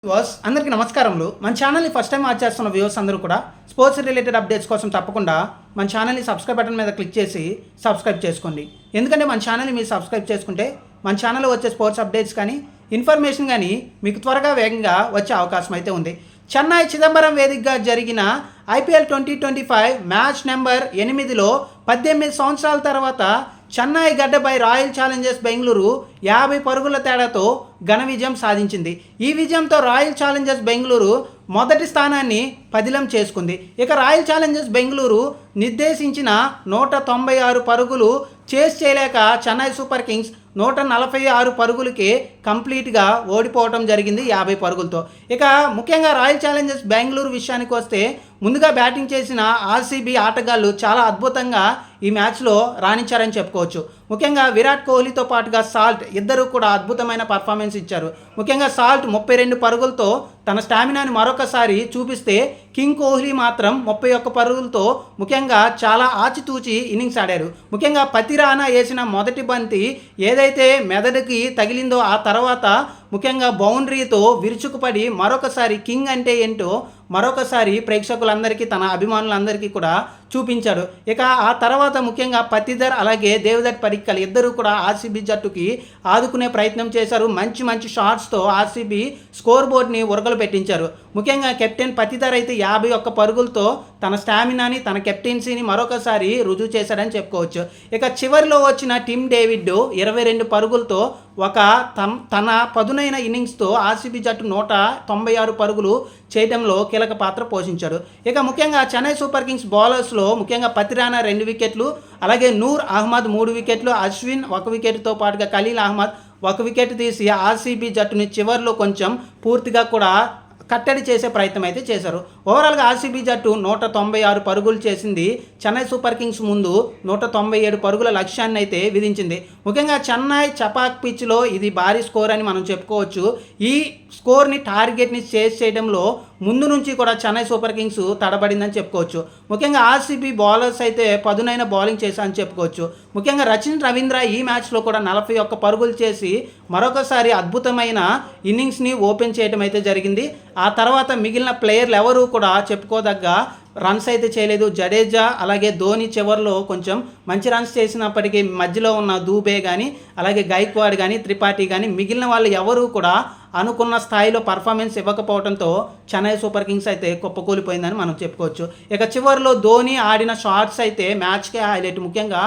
అందరికీ నమస్కారములు. మన ఛానల్ని ఫస్ట్ టైం వాచ్ చేస్తున్న వ్యూవర్స్ అందరూ కూడా స్పోర్ట్స్ రిలేటెడ్ అప్డేట్స్ కోసం తప్పకుండా మన ఛానల్ని సబ్స్క్రైబ్ బటన్ మీద క్లిక్ చేసి సబ్స్క్రైబ్ చేసుకోండి. ఎందుకంటే మన ఛానల్ని మీరు సబ్స్క్రైబ్ చేసుకుంటే మన ఛానల్లో వచ్చే స్పోర్ట్స్ అప్డేట్స్ కానీ ఇన్ఫర్మేషన్ కానీ మీకు త్వరగా వేగంగా వచ్చే అవకాశం అయితే ఉంది. చెన్నై చిదంబరం వేదికగా జరిగిన IPL 2025 మ్యాచ్ నెంబర్ 8లో 18 సంవత్సరాల తర్వాత చెన్నై గడ్డపై రాయల్ ఛాలెంజర్స్ బెంగళూరు 50 పరుగుల తేడాతో ఘన విజయం సాధించింది. ఈ విజయంతో రాయల్ ఛాలెంజర్స్ బెంగళూరు మొదటి స్థానాన్ని పదిలం చేసుకుంది. ఇక రాయల్ ఛాలెంజర్స్ బెంగళూరు నిర్దేశించిన 196 పరుగులు చేస్ చేయలేక చెన్నై సూపర్ కింగ్స్ 146 పరుగులకే కంప్లీట్గా ఓడిపోవడం జరిగింది 50 పరుగులతో. ఇక ముఖ్యంగా రాయల్ ఛాలెంజర్స్ బెంగళూరు విషయానికి వస్తే ముందుగా బ్యాటింగ్ చేసిన RCB ఆటగాళ్ళు చాలా అద్భుతంగా ఈ మ్యాచ్లో రాణించారని చెప్పుకోవచ్చు. ముఖ్యంగా విరాట్ కోహ్లీతో పాటుగా సాల్ట్ ఇద్దరు కూడా అద్భుతమైన పర్ఫార్మెన్స్ ఇచ్చారు. ముఖ్యంగా సాల్ట్ 32 పరుగులతో తన స్టామినాని మరొకసారి చూపిస్తే కింగ్ కోహ్లీ మాత్రం 31 పరుగులతో ముఖ్యంగా చాలా ఆచితూచి ఇన్నింగ్స్ ఆడారు. ముఖ్యంగా పతిరానా వేసిన మొదటి బంతి ఏదైతే మెదడుకి తగిలిందో ఆ తర్వాత ముఖ్యంగా బౌండరీతో విరుచుకుపడి మరొకసారి కింగ్ అంటే ఏంటో మరొకసారి ప్రేక్షకులందరికీ తన అభిమానులందరికీ కూడా చూపించాడు. ఇక ఆ తర్వాత ముఖ్యంగా పతిధర్ అలాగే దేవదత్ పడిక్కల్ ఇద్దరు కూడా RCB జట్టుకి ఆదుకునే ప్రయత్నం చేశారు. మంచి మంచి షాట్స్తో RCB స్కోర్ బోర్డ్ని ఉరకలు పెట్టించారు. ముఖ్యంగా కెప్టెన్ పతిధర్ అయితే 51 పరుగులతో తన స్టామినాని తన కెప్టెన్సీని మరొకసారి రుజువు చేశాడని చెప్పుకోవచ్చు. ఇక చివరిలో వచ్చిన టిమ్ డేవిడ్ 22 పరుగులతో తన పదునైన ఇన్నింగ్స్తో RCB జట్టు 196 పరుగులు చేయడంలో కీలక పాత్ర పోషించాడు. ఇక ముఖ్యంగా చెన్నై సూపర్ కింగ్స్ బౌలర్స్లో ముఖ్యంగా పతిరానా 2 వికెట్లు, అలాగే నూర్ అహ్మద్ 3 వికెట్లు, అశ్విన్ 1 వికెట్తో పాటుగా ఖలీల్ అహ్మద్ 1 వికెట్ తీసి RCB జట్టుని చివరిలో కొంచెం పూర్తిగా కూడా కట్టడి చేసే ప్రయత్నం అయితే చేశారు. ఓవరాల్గా RCB జట్టు 196 పరుగులు చేసింది. చెన్నై సూపర్ కింగ్స్ ముందు 197 పరుగుల లక్ష్యాన్ని అయితే విధించింది. ముఖ్యంగా చెన్నై చపాక్ పిచ్లో ఇది భారీ స్కోర్ అని మనం చెప్పుకోవచ్చు. ఈ స్కోర్ని టార్గెట్ని చేజ్ చేయడంలో ముందు నుంచి కూడా చెన్నై సూపర్ కింగ్స్ తడబడిందని చెప్పుకోవచ్చు. ముఖ్యంగా RCB బౌలర్స్ అయితే పదునైన బౌలింగ్ చేశారని చెప్పుకోవచ్చు. ముఖ్యంగా రచిన్ రవీంద్ర ఈ మ్యాచ్లో కూడా 41 పరుగులు చేసి మరొకసారి అద్భుతమైన ఇన్నింగ్స్ని ఓపెన్ చేయడం అయితే జరిగింది. ఆ తర్వాత మిగిలిన ప్లేయర్లు ఎవరు కూడా చెప్పుకోదగ్గ రన్స్ అయితే చేయలేదు. జడేజా అలాగే ధోని చివరిలో కొంచెం మంచి రన్స్ చేసినప్పటికీ మధ్యలో ఉన్న దూబే కానీ అలాగే గైక్వాడ్ కానీ త్రిపాఠి కానీ మిగిలిన వాళ్ళు ఎవరు కూడా అనుకున్న స్థాయిలో పర్ఫార్మెన్స్ ఇవ్వకపోవడంతో చెన్నై సూపర్ కింగ్స్ అయితే కుప్పకూలిపోయిందని మనం చెప్పుకోవచ్చు. ఇక చివరిలో ధోని ఆడిన షాట్స్ అయితే మ్యాచ్కే హైలైట్. ముఖ్యంగా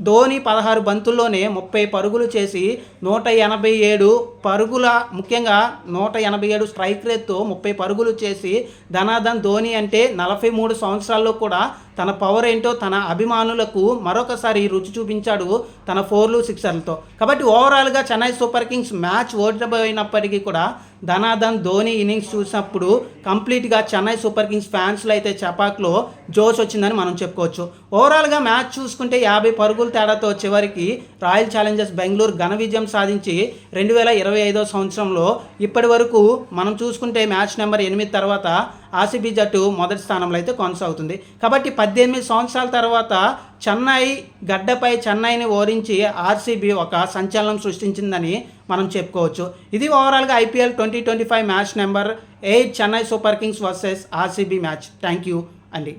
ధోని 16 బంతుల్లోనే 30 పరుగులు చేసి 187 పరుగుల ముఖ్యంగా 187 స్ట్రైక్ రేట్తో 30 పరుగులు చేసి ధనాధన్ ధోని అంటే 43 సంవత్సరాల్లో కూడా తన పవర్ ఏంటో తన అభిమానులకు మరొకసారి రుచి చూపించాడు తన 4లు 6లతో. కాబట్టి ఓవరాల్గా చెన్నై సూపర్ కింగ్స్ మ్యాచ్ ఓడిపోయినప్పటికీ కూడా ధనాధన్ ధోని ఇన్నింగ్స్ చూసినప్పుడు కంప్లీట్గా చెన్నై సూపర్ కింగ్స్ ఫ్యాన్స్లో అయితే చపాక్లో జోష్ వచ్చిందని మనం చెప్పుకోవచ్చు. ఓవరాల్గా మ్యాచ్ చూసుకుంటే 50 పరుగుల తేడాతో చివరికి రాయల్ ఛాలెంజర్స్ బెంగళూరు ఘన విజయం సాధించి 2025 సంవత్సరంలో ఇప్పటి వరకు మనం చూసుకుంటే మ్యాచ్ నెంబర్ 8 తర్వాత RCB జట్టు మొదటి స్థానంలో అయితే కొనసాగుతుంది. కాబట్టి 18 సంవత్సరాల తర్వాత చెన్నై గడ్డపై చెన్నైని ఓరించి RCB ఒక సంచలనం సృష్టించిందని మనం చెప్పుకోవచ్చు. ఇది ఓవరాల్గా IPL 2025 match number 8 Chennai super Kings versus RCB match. Thank you అండి.